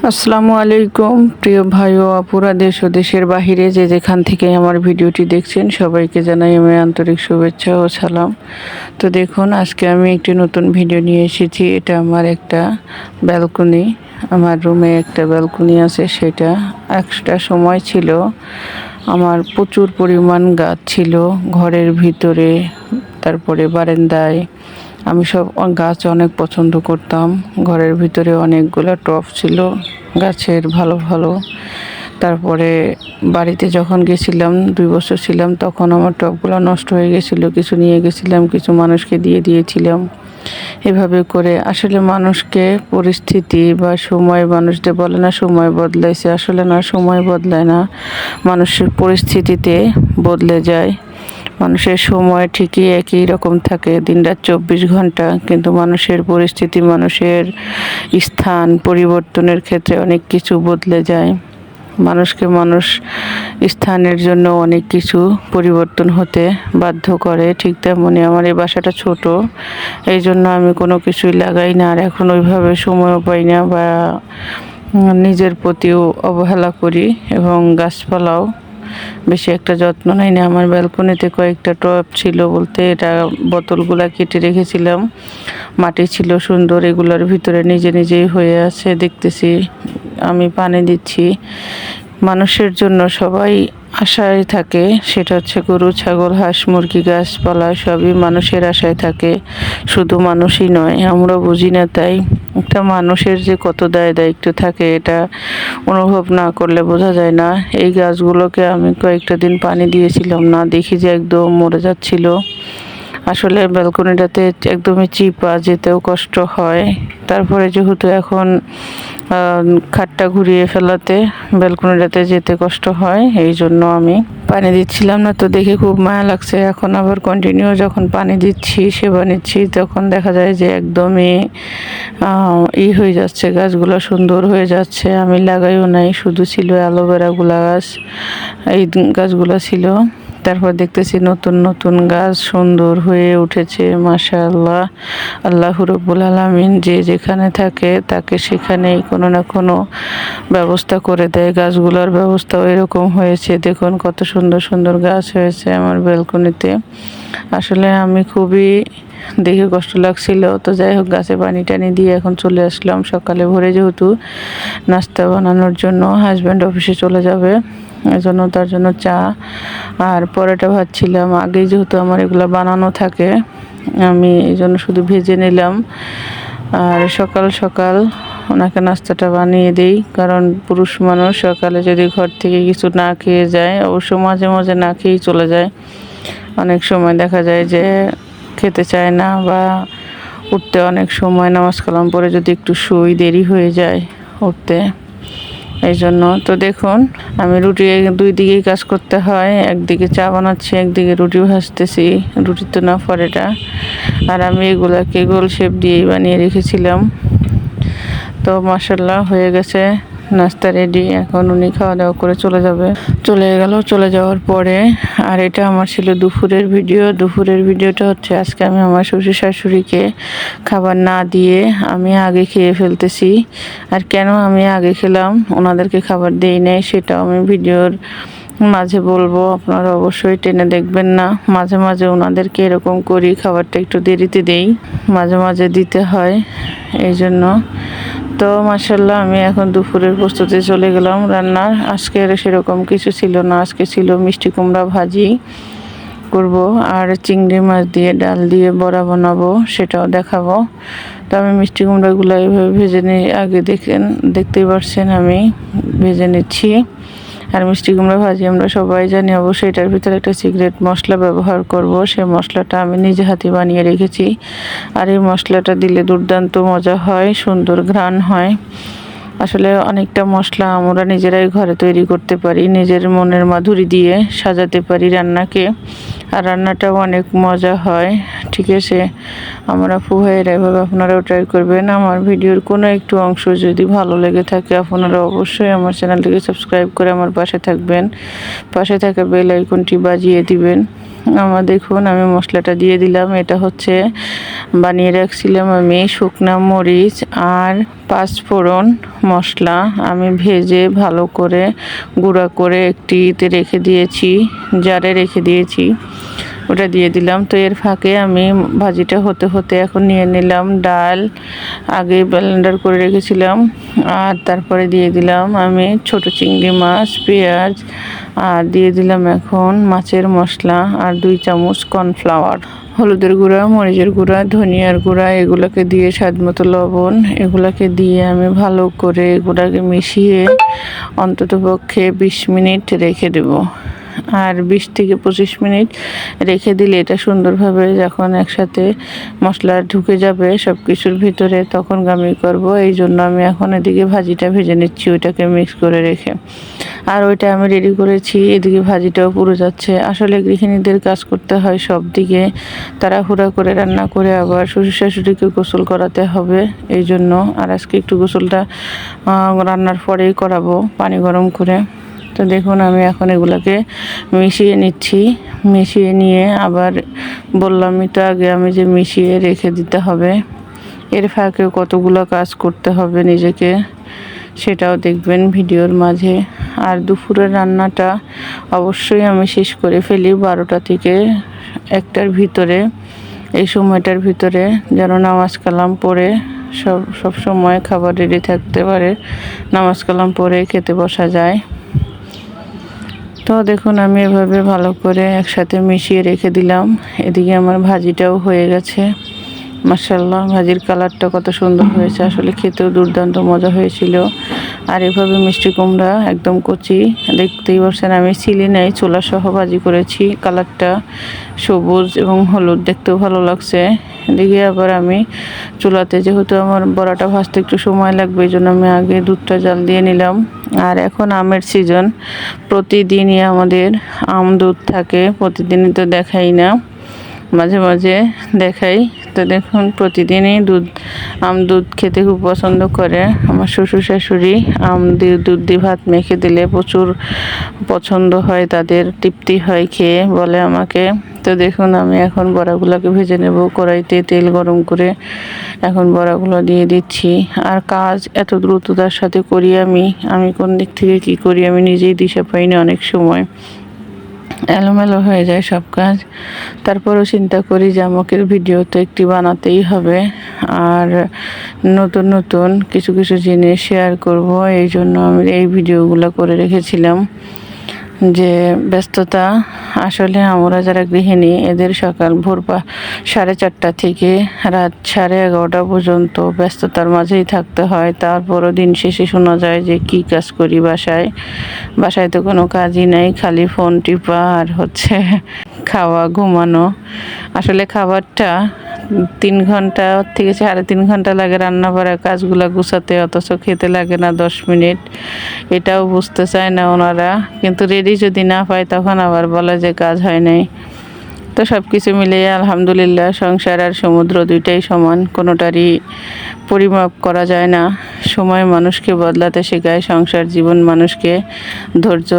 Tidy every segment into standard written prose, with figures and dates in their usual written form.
আসসালামু আলাইকুম প্রিয় ভাই ও আপুরা, দেশ ও দেশের বাহিরে যে যেখান থেকে আমার ভিডিওটি দেখছেন সবাইকে জানাই আমি আন্তরিক শুভেচ্ছা ও সালাম। তো দেখুন, আজকে আমি একটি নতুন ভিডিও নিয়ে এসেছি। এটা আমার একটা ব্যালকনি, আমার রুমে একটা ব্যালকনি আছে। সেটা একটা সময় ছিল আমার প্রচুর পরিমাণ গাছ ছিল ঘরের ভিতরে, তারপরে বারান্দায়। আমি সব গাছ অনেক পছন্দ করতাম। ঘরের ভিতরে অনেকগুলো টব ছিল গাছের, ভালো ভালো। তারপরে বাড়িতে যখন গেছিলাম 2 বছর ছিলাম, তখন আমার টবগুলো নষ্ট হয়ে গেছিলো। কিছু নিয়ে গেছিলাম, কিছু মানুষকে দিয়ে দিয়েছিলাম। এভাবে করে আসলে মানুষকে পরিস্থিতি বা সময়, মানুষদের বলে না সময় বদলাইছে, আসলে না, সময় বদলায় না, মানুষের পরিস্থিতিতে বদলে যায়। মানুষের সময় ঠিকই একই রকম থাকে, দিনরাত 24 ঘন্টা, কিন্তু মানুষের পরিস্থিতি, মানুষের স্থান পরিবর্তনের ক্ষেত্রে অনেক কিছু বদলে যায়। মানুষকে মানুষ স্থানের জন্য অনেক কিছু পরিবর্তন হতে বাধ্য করে। ঠিক তেমনি আমার এই বাসাটা ছোট, এই জন্য আমি কোনো কিছুই লাগাই না, আর এখন ওইভাবে সময়ও পাই না, বা নিজের প্রতিও অবহেলা করি, এবং গাছপালাও বেশি একটা যত্ন নেই না। আমার ব্যালকনিতে কয়েকটা টব ছিল, বলতে এটা বোতলগুলা কেটে রেখেছিলাম, মাটি ছিল সুন্দর, এগুলোর ভিতরে নিজে নিজেই হয়ে আছে, দেখতেছি আমি পানি দিচ্ছি। মানুষের জন্য সবাই আশায় থাকে, সেটা হচ্ছে গরু, ছাগল, হাঁস, মুরগি, গাছপালা সবই মানুষের আশায় থাকে। শুধু মানুষই নয়, আমরা বুঝি না, তাই একটা মানুষের যে কত দায় দায়িত্ব থাকে এটা অনুভব না করলে বোঝা যায় না। এই গাছগুলোকে আমি কয়েকটা দিন পানি দিয়েছিলাম না, দেখি যে একদম মরে যাচ্ছিল। আসলে ব্যালকনিটাতে একদমই চিপা, যেতেও কষ্ট হয়। তারপরে যেহেতু এখন খাটটা ঘুরিয়ে ফেলাতে ব্যালকনিটাতে যেতে কষ্ট হয়, এই জন্য আমি পানি দিচ্ছিলাম না। তো দেখে খুব মায়া লাগছে। এখন আবার কন্টিনিউ যখন পানি দিচ্ছি, সেবা নিচ্ছি, তখন দেখা যায় যে একদমই হয়ে যাচ্ছে, গাছগুলো সুন্দর হয়ে যাচ্ছে। আমি লাগাইও নাই, শুধু ছিল অ্যালোভেরা গাছ, এই গাছগুলো ছিল। তারপর দেখতেছি নতুন নতুন গাছ সুন্দর হয়ে উঠেছে, মাশাআল্লাহ। আল্লাহ রাব্বুল আলামিন যে যেখানে থাকে তাকে সেখানেই কোনো না কোনো ব্যবস্থা করে দেয়। গাছগুলোর ব্যবস্থাও এরকম হয়েছে, দেখুন কত সুন্দর সুন্দর গাছ হয়েছে আমার ব্যালকনিতে। আসলে আমি খুবই দেখে কষ্ট লাগছিল। তো যাই হোক, গাছে পানি টানি দিয়ে এখন চলে আসলাম সকালে ভোরে, যেহেতু নাস্তা বানানোর জন্য। হাজব্যান্ড অফিসে চলে যাবে, এজন্য তার জন্য চা আর পরোটা ভাজছিলাম। আগে যেহেতু আমার এগুলো বানানো থাকে, আমি এই জন্য শুধু ভেজে নিলাম। আর সকাল সকাল ওনাকে নাস্তাটা বানিয়ে দিই, কারণ পুরুষ মানুষ সকালে যদি ঘর থেকে কিছু না খেয়ে যায়, অবশ্য মাঝে মাঝে না খেয়েই চলে যায়। অনেক সময় দেখা যায় যে খেতে চায় না, বা উঠতে অনেক সময়, নামাজ কালাম পরে যদি একটু শুই, দেরি হয়ে যায় উঠতে, এই জন্য। তো দেখুন, আমি রুটি 2 দিকেই কাজ করতে হয়, একদিকে চা বানাচ্ছি, একদিকে রুটিও ভাজতেছি। রুটি তো না, পরোটা। আর আমি এগুলাকে গোল শেপ দিয়েই বানিয়ে রেখেছিলাম। তো মাশাআল্লাহ হয়ে গেছে, নাস্তা রেডি। এখন উনি খাওয়া দাওয়া করে চলে গেল। চলে যাওয়ার পরে, আর এটা আমার ছিল দুপুরের ভিডিও। দুপুরের ভিডিওটা হচ্ছে আজকে আমি আমার শ্বশুর শাশুড়িকে খাবার না দিয়ে আমি আগে খেয়ে ফেলতেছি। আর কেন আমি আগে খেলাম, ওনাদেরকে খাবার দেই নাই, সেটাও আমি ভিডিওর মাঝে বলবো। আপনারা অবশ্যই টেনে দেখবেন না। মাঝে মাঝে ওনাদেরকে এরকম করি, খাবারটা একটু দেরিতে দেই, মাঝে মাঝে দিতে হয়, এই জন্য। তো মাশাআল্লাহ, আমি এখন দুপুরের প্রস্তুতি চলে গেলাম রান্নার। আজকের সেরকম কিছু ছিল না, আজকে ছিল মিষ্টি কুমড়া ভাজি করব, আর চিংড়ি মাছ দিয়ে ডাল দিয়ে বড়া বানাবো, সেটাও দেখাবো। তো আমি মিষ্টি কুমড়াগুলো এইভাবে ভেজে নিই, আগে দেখতেই পারছেন আমি ভেজে নিচ্ছি। আর মিষ্টি কুমড়া ভাজি আমরা সবাই জানি, অবশ্যই এটার ভিতরে একটা সিক্রেট মশলা ব্যবহার করব। সেই মশলাটা আমি নিজে হাতে বানিয়ে রেখেছি, আর এই মশলাটা দিলে দুর্দান্ত মজা হয়, সুন্দর ঘ্রাণ হয়। আসলে অনেকটা মশলা আমরা নিজেরাই ঘরে তৈরি করতে পারি, নিজের মনের মাধুরী দিয়ে সাজাতে পারি রান্নাকে, আর রান্নাটাও অনেক মজা হয়। ঠিক আছে, আমরা ভাইয়েরা এভাবে আপনারাও ট্রাই করবেন। আমার ভিডিওর কোনো একটু অংশ যদি ভালো লেগে থাকে, আপনারা অবশ্যই আমার চ্যানেলটিকে সাবস্ক্রাইব করে আমার পাশে থাকবেন, পাশে থাকা বেল আইকনটি বাজিয়ে দিবেন, আমার দেখুন আমি মশলাটা দিয়ে দিলাম। এটা হচ্ছে বানিয়ে রাখছিলাম আমি শুকনা মরিচ আর পাঁচফোড়ন মশলা আমি ভেজে ভালো করে গুঁড়া করে একটিতে রেখে দিয়েছি, জারে রেখে দিয়েছি, ওটা দিয়ে দিলাম। তো এর ফাঁকে আমি ভাজিটা হতে হতে এখন নিয়ে নিলাম ডাল, আগে ব্লেন্ডার করে রেখেছিলাম, আর তারপরে দিয়ে দিলাম আমি ছোট চিংড়ি মাছ, পেঁয়াজ, আর দিয়ে দিলাম এখন মাছের মশলা আর 2 চামচ কর্নফ্লাওয়ার, হলুদের গুঁড়া, মরিচের গুঁড়া, ধনিয়ার গুঁড়া, এগুলোকে দিয়ে স্বাদ মতো লবণ, এগুলোকে দিয়ে আমি ভালো করে এগুলোকে মিশিয়ে অন্ততপক্ষে 20 মিনিট রেখে দেবো। আর 20 থেকে 25 মিনিট রেখে দিলে এটা সুন্দরভাবে যখন একসাথে মশলা ঢুকে যাবে সব কিছুর ভিতরে তখন গামি করব। এই জন্য আমি এখন এদিকে ভাজিটা ভেজে নিচ্ছি ওইটাকে মিক্স করে রেখে, আর ওইটা আমি রেডি করেছি। এদিকে ভাজিটাও পুরো যাচ্ছে। আসলে গৃহিণীদের কাজ করতে হয় সব দিকে, তাড়াহুড়া করে রান্না করে আবার শ্বশুর শাশুড়িকে গোসল করাতে হবে, এই জন্য। আর আজকে একটু গোসলটা রান্নার পরেই করাবো পানি গরম করে। তো দেখুন আমি এখন এগুলাকে মিশিয়ে নিচ্ছি, মিশিয়ে নিয়ে আবার বললামই তো আগে আমি যে মিশিয়ে রেখে দিতে হবে। এর ফাঁকে কতগুলো কাজ করতে হবে নিজেকে, সেটাও দেখবেন ভিডিওর মাঝে। আর দুপুরের রান্নাটা অবশ্যই আমি শেষ করে ফেলি 12টা থেকে 1টার ভিতরে, এই সময়টার ভিতরে, যেন নামাজ কালাম পড়ে সব সময় খাবার রেডি থাকতে পারে, নামাজ কালাম পড়ে খেতে বসা যায়। তো দেখুন আমি এভাবে ভালো করে একসাথে মিশিয়ে রেখে দিলাম। এদিকে আমার ভাজিটাও হয়ে গেছে। মাশাআল্লাহ, ভাজির কালারটা কত সুন্দর হয়েছে, আসলে খেতেও দুর্দান্ত মজা হয়েছিল। আর এভাবে মিষ্টি কুমড়া একদম কচি, দেখতেই পাচ্ছেন আমি ছিলে নাই, চোলা সহ ভাজি করেছি। কালারটা সবুজ এবং হলুদ, দেখতেও ভালো লাগছে। এদিকে আবার আমি চুলাতে, যেহেতু আমার বড়াটা ভাজতে একটু সময় লাগবে, এই জন্য আমি আগে দুধটা জাল দিয়ে নিলাম। আর এখন আমের সিজন, প্রতিদিনই আমাদের আম দুধ থাকে, প্রতিদিনই তো দেখাই না, মাঝে মাঝে দেখাই। তো দেখুন প্রতিদিনই আম দুধ খেতে খুব পছন্দ করে আমার শ্বশুর শাশুড়ি। আম দিয়ে দুধ দিয়ে ভাত মেখে দিলে প্রচুর পছন্দ হয় তাদের, তৃপ্তি হয় খেয়ে, বলে আমাকে। তো দেখুন আমি এখন বড়াগুলোকে ভেজে নেব, কড়াইতে তেল গরম করে এখন বড়াগুলো দিয়ে দিচ্ছি। আর কাজ এত দ্রুততার সাথে করি আমি কোন দিক থেকে কি করি আমি নিজেই দিশা পাই না, অনেক সময় এলোমেলো হয়ে যায় সব কাজ। তারপরও চিন্তা করি যে আমাকে ভিডিও তো একটি বানাতেই হবে, আর নতুন নতুন কিছু কিছু জিনিস শেয়ার করব, এই জন্য আমি এই ভিডিওগুলো করে রেখেছিলাম। যে ব্যস্ততা, আসলে আমরা যারা গৃহিণী এদের সকাল ভোর 4:30 থেকে রাত 11:30 পর্যন্ত ব্যস্ততার মাঝেই থাকতে হয়। তারপরও দিন শেষে শোনা যায় যে কি কাজ করি বাসায় তো কোনো কাজই নাই, খালি ফোন টিপা আর হচ্ছে খাওয়া, ঘুমানো। আসলে খাবারটা 3 ঘন্টা থেকে 3.5 ঘন্টা লাগে রান্না করা কাজগুলো গুছাতে, অথচ খেতে লাগে না 10 মিনিট। এটাও বুঝতে চায় না ওনারা, কিন্তু রেডি যদি না পায় তখন আবার বলে যে কাজ হয় নাই। তো সব কিছু মিলিয়ে আলহামদুলিল্লাহ, সংসার আর সমুদ্র দুইটাই সমান, কোনোটারই পরিমাপ করা যায় না। সময় মানুষকে বদলাতে শেখায়, সংসার জীবন মানুষকে ধৈর্য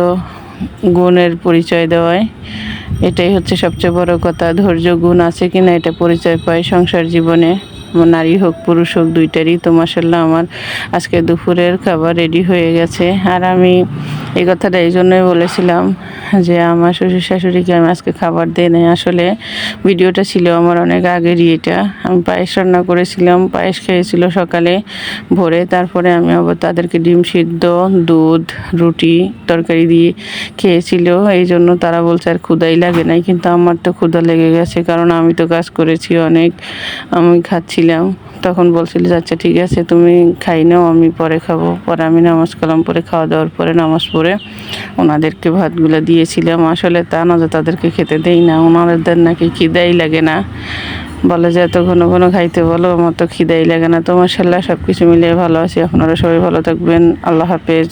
গুণের পরিচয় দেওয়ায়, এটাই হচ্ছে সবচেয়ে বড় কথা। ধৈর্য গুণ আছে কিনা এটা পরিচয় পায় সংসার জীবনে, নারী হোক পুরুষ হোক দুইটারই। তো মাশাআল্লাহ আমার আজকে দুপুরের খাবার রেডি হয়ে গেছে। আর আমি এই কথাটা এই জন্যই বলেছিলাম যে আমার শ্বশুর শাশুড়িকে আমি আজকে খাবার দিই নাই। আসলে ভিডিওটা ছিল আমার অনেক আগেরই, এটা আমি পায়েস রান্না করেছিলাম, পায়েস খেয়েছিল সকালে ভোরে, তারপরে আমি আবার তাদেরকে ডিম সিদ্ধ, দুধ, রুটি, তরকারি দিয়ে খেয়েছিল। এই জন্য তারা বলছে আর ক্ষুধাই লাগে নাই, কিন্তু আমার তো ক্ষুধা লেগে গেছে, কারণ আমি তো কাজ করেছি অনেক, আমি খাচ্ছিলাম। তখন বলছিল যে আচ্ছা ঠিক আছে তুমি খাই নাও, আমি পরে খাবো। পরে আমি নামাজ কালাম পরে, খাওয়া দাওয়ার পরে নামাজ পড়ে ওনাদেরকে ভাতগুলো দিয়েছিলাম। আসলে তা না যে তাদেরকে খেতে দেই না, ওনাদের নাকি খিদাই লাগে না, বলে যে এত ঘন ঘন খাইতে বলো, আমার তো খিদাই লাগে না। তো মাশাআল্লাহ সব কিছু মিলিয়ে ভালো আছি। আপনারা সবাই ভালো থাকবেন, আল্লাহ হাফেজ।